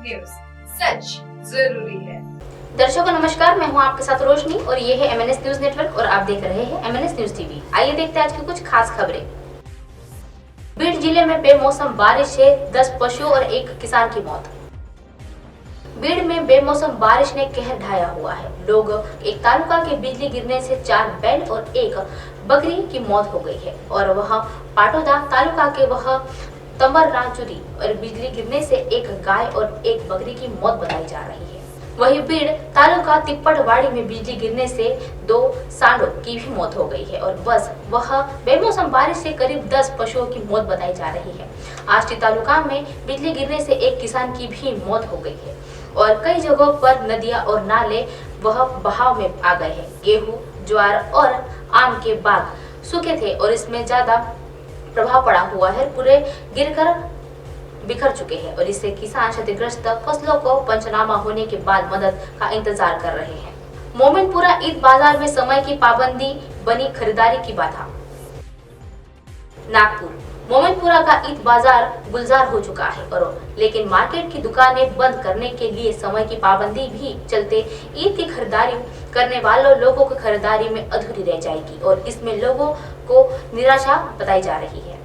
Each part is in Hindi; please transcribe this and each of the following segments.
न्यूज, सच जरूरी है। दर्शकों नमस्कार, मैं हूं आपके साथ रोशनी और ये है MNS न्यूज नेटवर्क और आप देख रहे हैं MNS न्यूज टीवी। आइए देखते हैं आज की कुछ खास खबरें। बीड़ जिले में बेमौसम बारिश से 10 पशुओं और 1 किसान की मौत। बीड़ में बेमौसम बारिश ने कहर ढाया हुआ है। लोग एक तालुका के बिजली गिरने से 4 बैल और 1 बकरी की मौत हो गई है और वह पाटोदा तालुका के वह तंबर राजूरी और बिजली गिरने से 1 गाय और 1 बकरी की मौत बताई जा रही है। वहीं बीड़ तालुका तिप्पड़वाड़ी में बिजली गिरने से 2 सांडों की भी मौत हो गई है और बस वह बेमौसम बारिश से करीब 10 पशुओं की मौत बताई जा रही है। आष्टी तालुका में बिजली गिरने से 1 किसान की भी मौत हो गई है और कई जगहों पर नदियां और नाले वह बहाव में आ गए हैं। गेहूं, ज्वार और आम के बाग सूखे थे और इसमें ज्यादा प्रभाव पड़ा हुआ है, पूरे गिरकर बिखर चुके हैं और इससे किसान क्षतिग्रस्त फसलों को पंचनामा होने के बाद मदद का इंतजार कर रहे हैं। मोमिनपुरा ईद बाजार में समय की पाबंदी बनी खरीदारी की बाधा। नागपुर मोमिनपुरा का ईद बाजार गुलजार हो चुका है और लेकिन मार्केट की दुकानें बंद करने के लिए समय की पाबंदी भी चलते ईद की खरीदारी करने वालों लोगों की खरीदारी में अधूरी रह जाएगी और इसमें लोगों को निराशा बताई जा रही है।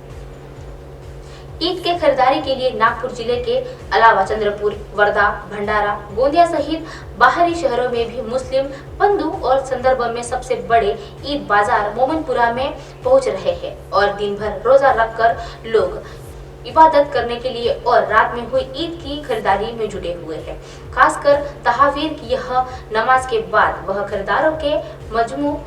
ईद के खरीदारी के लिए नागपुर जिले के अलावा चंद्रपुर, वर्धा, भंडारा, गोंदिया सहित बाहरी शहरों में भी मुस्लिम बंधु और संदर्भ में सबसे बड़े ईद बाजार मोमिनपुरा में पहुंच रहे हैं और दिन भर रोजा रखकर लोग इबादत करने के लिए और रात में हुई ईद की खरीदारी में जुटे हुए हैं। खासकर तहावीर की यह नमाज के बाद वह खरीदारों के मजमू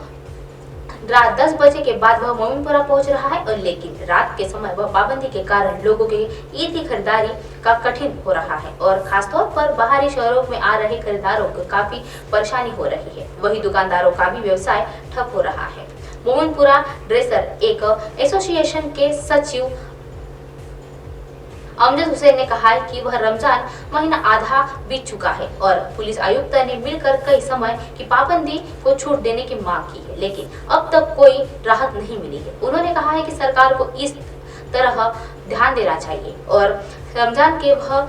रात 10 बजे के बाद वह मोमिनपुरा पहुंच रहा है और लेकिन रात के समय वह पाबंदी के कारण लोगों के ईद की खरीदारी का कठिन हो रहा है और खासतौर पर बाहरी शहरों में आ रहे खरीदारों को काफी परेशानी हो रही है। वही दुकानदारों का भी व्यवसाय ठप हो रहा है। मोमिनपुरा ड्रेसर एक एसोसिएशन के सचिव अमजद हुसैन ने कहा है कि वह रमजान महीना आधा बीत चुका है और पुलिस आयुक्त ने मिलकर कई समय की पाबंदी को छूट देने की मांग की है, लेकिन अब तक कोई राहत नहीं मिली है। उन्होंने कहा है कि सरकार को इस तरह ध्यान देना चाहिए और रमजान के वह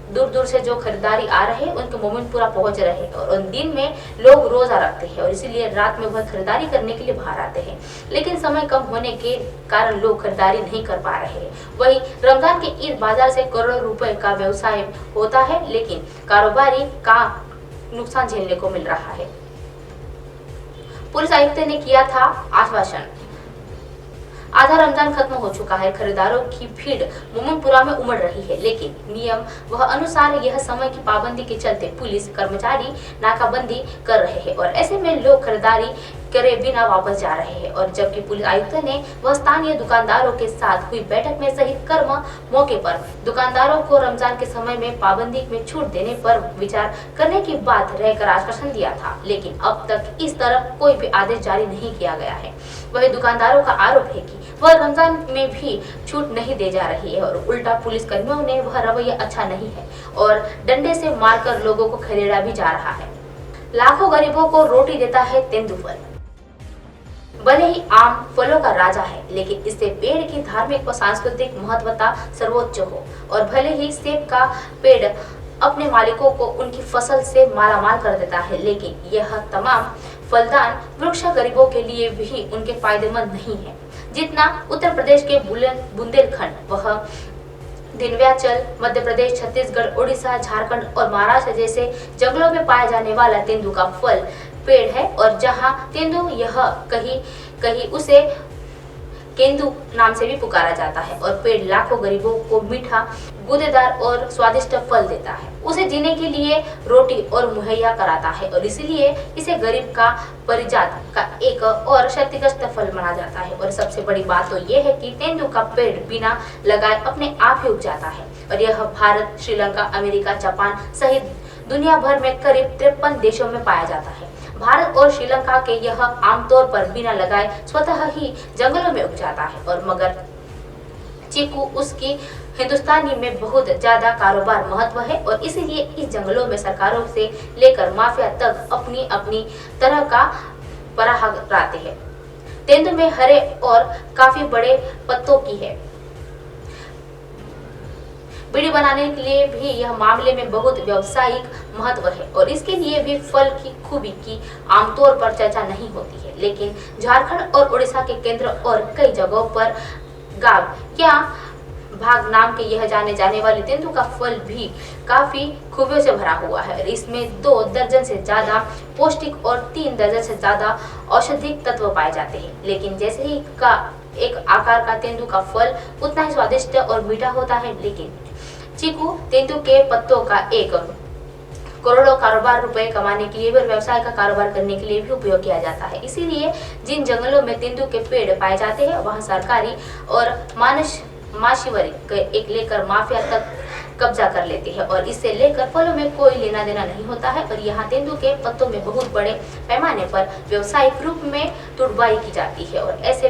दूर दूर से जो खरीदारी आ रहे हैं उनके मोमिनपुरा पहुंच रहे हैं और उन दिन में लोग रोजा रखते हैं और इसीलिए रात में वह खरीदारी करने के लिए बाहर आते हैं, लेकिन समय कम होने के कारण लोग खरीदारी नहीं कर पा रहे हैं। वहीं रमजान के ईद बाजार से करोड़ों रुपए का व्यवसाय होता है, लेकिन कारोबारी का नुकसान झेलने को मिल रहा है। पुलिस आयुक्त ने किया था आश्वासन, आधा रमजान खत्म हो चुका है, खरीदारों की भीड़ मोमिनपुरा में उमड़ रही है, लेकिन नियम वह अनुसार यह समय की पाबंदी के चलते पुलिस कर्मचारी नाकाबंदी कर रहे हैं और ऐसे में लोग खरीदारी करे बिना वापस जा रहे हैं और जबकि पुलिस आयुक्त ने वह स्थानीय दुकानदारों के साथ हुई बैठक में सही कर्म मौके पर दुकानदारों को रमजान के समय में पाबंदी में छूट देने पर विचार करने की बात रहकर आश्वासन दिया था, लेकिन अब तक इस तरफ कोई भी आदेश जारी नहीं किया गया है। वही दुकानदारों का आरोप है कि वह रमजान में भी छूट नहीं दे जा रही है और उल्टा पुलिस कर्मियों ने वह रवैया अच्छा नहीं है और डंडे से मारकर लोगों को खदेड़ा भी जा रहा है। लाखों गरीबों को रोटी देता है तेंदुफल। भले ही आम फलों का राजा है, लेकिन इससे पेड़ की धार्मिक व सांस्कृतिक महत्वता सर्वोच्च हो और भले ही सेब का पेड़ अपने मालिकों को उनकी फसल से मालामाल कर देता है, लेकिन यह तमाम फलदान वृक्ष गरीबों के लिए भी उनके फायदेमंद नहीं है जितना उत्तर प्रदेश के बुंदेलखंड वह विंध्याचल, मध्य प्रदेश, छत्तीसगढ़, उड़ीसा, झारखंड और महाराष्ट्र जैसे जंगलों में पाया जाने वाला तेंदू का फल पेड़ है और जहां तेंदू यह कहीं उसे केंदू नाम से भी पुकारा जाता है और पेड़ लाखों गरीबों को मीठा, गूदेदार और स्वादिष्ट फल देता है, उसे जीने के लिए रोटी और मुहैया कराता है और इसलिए इसे गरीब का परिजात का एक और क्षतिग्रस्त फल माना जाता है। और सबसे बड़ी बात तो ये है कि तेंदू का पेड़ बिना लगाए अपने आप ही उग जाता है और यह भारत, श्रीलंका, अमेरिका, जापान सहित दुनिया भर में करीब 53 देशों में पाया जाता है। भारत और श्रीलंका के यह आमतौर पर बिना लगाए स्वतः ही जंगलों में उग जाता है और मगर चीकू उसकी हिंदुस्तानी में बहुत ज्यादा कारोबार महत्व है और इसीलिए इस जंगलों में सरकारों से लेकर माफिया तक अपनी अपनी तरह का पराहराते हैं। तेंदू में हरे और काफी बड़े पत्तों की है। बीड़ी बनाने के लिए भी यह मामले में बहुत व्यावसायिक महत्व है और इसके लिए भी फल की खूबी की आमतौर पर चर्चा नहीं होती है, लेकिन झारखंड और उड़ीसा के केंद्र और कई जगहों पर गाब या भाग नाम के यह जाने जाने वाले तेंदू का फल भी काफी खूबियों से भरा हुआ है। इसमें 2 दर्जन से ज्यादा पौष्टिक और 3 दर्जन से ज्यादा औषधीय तत्व पाए जाते हैं। लेकिन जैसे ही का एक आकार का तेंदू का फल उतना ही स्वादिष्ट और मीठा होता है, लेकिन चीकू तेंदू के पत्तों का एक करोड़ों कारोबार रुपए कमाने के लिए भी और व्यवसाय का कारोबार करने के लिए भी उपयोग किया जाता है। इसीलिए जिन जंगलों में तेंदू के पेड़ पाए जाते हैं वहां सरकारी और माशिवरी एक लेकर माफिया तक कब्जा कर लेते हैं और इससे लेकर फलों में कोई लेना देना नहीं होता है। और यहाँ तेंदू के पत्तों में बहुत बड़े पैमाने पर व्यावसायिक रूप में तुड़वाई की जाती है और ऐसे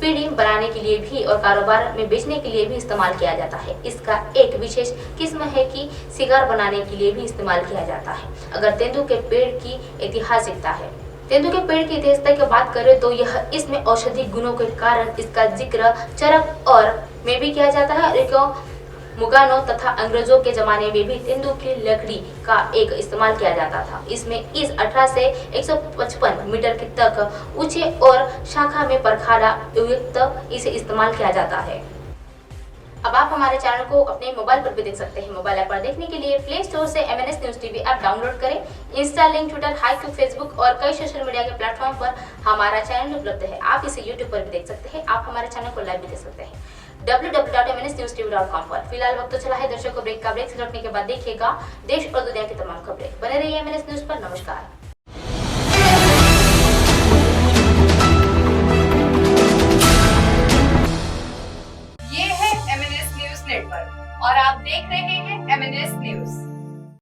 बीड़ी बनाने के लिए भी और कारोबार में बेचने के लिए भी इस्तेमाल किया जाता है। इसका एक विशेष किस्म है कि सिगार बनाने के लिए भी इस्तेमाल किया जाता है। अगर तेंदू के पेड़ की ऐतिहासिकता है, तेंदू के पेड़ की ऐतिहासिकता की बात करें तो यह इसमें औषधि गुणों के कारण इसका जिक्र चरक और में भी किया जाता है। और मुगानो तथा अंग्रेजों के जमाने में भी तेंदू की लकड़ी का एक इस्तेमाल किया जाता था। इसमें इस 18 से 155 मीटर की तक ऊंचे और शाखा में परखाड़ा युक्त इसे इस्तेमाल किया जाता है। अब आप हमारे चैनल को अपने मोबाइल पर भी देख सकते हैं। मोबाइल ऐप पर देखने के लिए प्ले स्टोर से MNS news TV app download करें। इंस्टा, लिंक, ट्विटर, हाइक्यू, फेसबुक और कई सोशल मीडिया के प्लेटफॉर्म पर हमारा चैनल उपलब्ध है। आप इसे यूट्यूब पर भी देख सकते हैं। आप हमारे चैनल को लाइव भी देख सकते हैं www.mnsnewstv.com पर। फिलहाल वक्त तो चला है दर्शकों ब्रेक का। ब्रेक से लौटने के बाद देखिएगा देश और दुनिया की तमाम खबरें। बने रहिए MNS न्यूज पर। नमस्कार। ये है MNS न्यूज नेटवर्क और आप देख रहे हैं MNS न्यूज।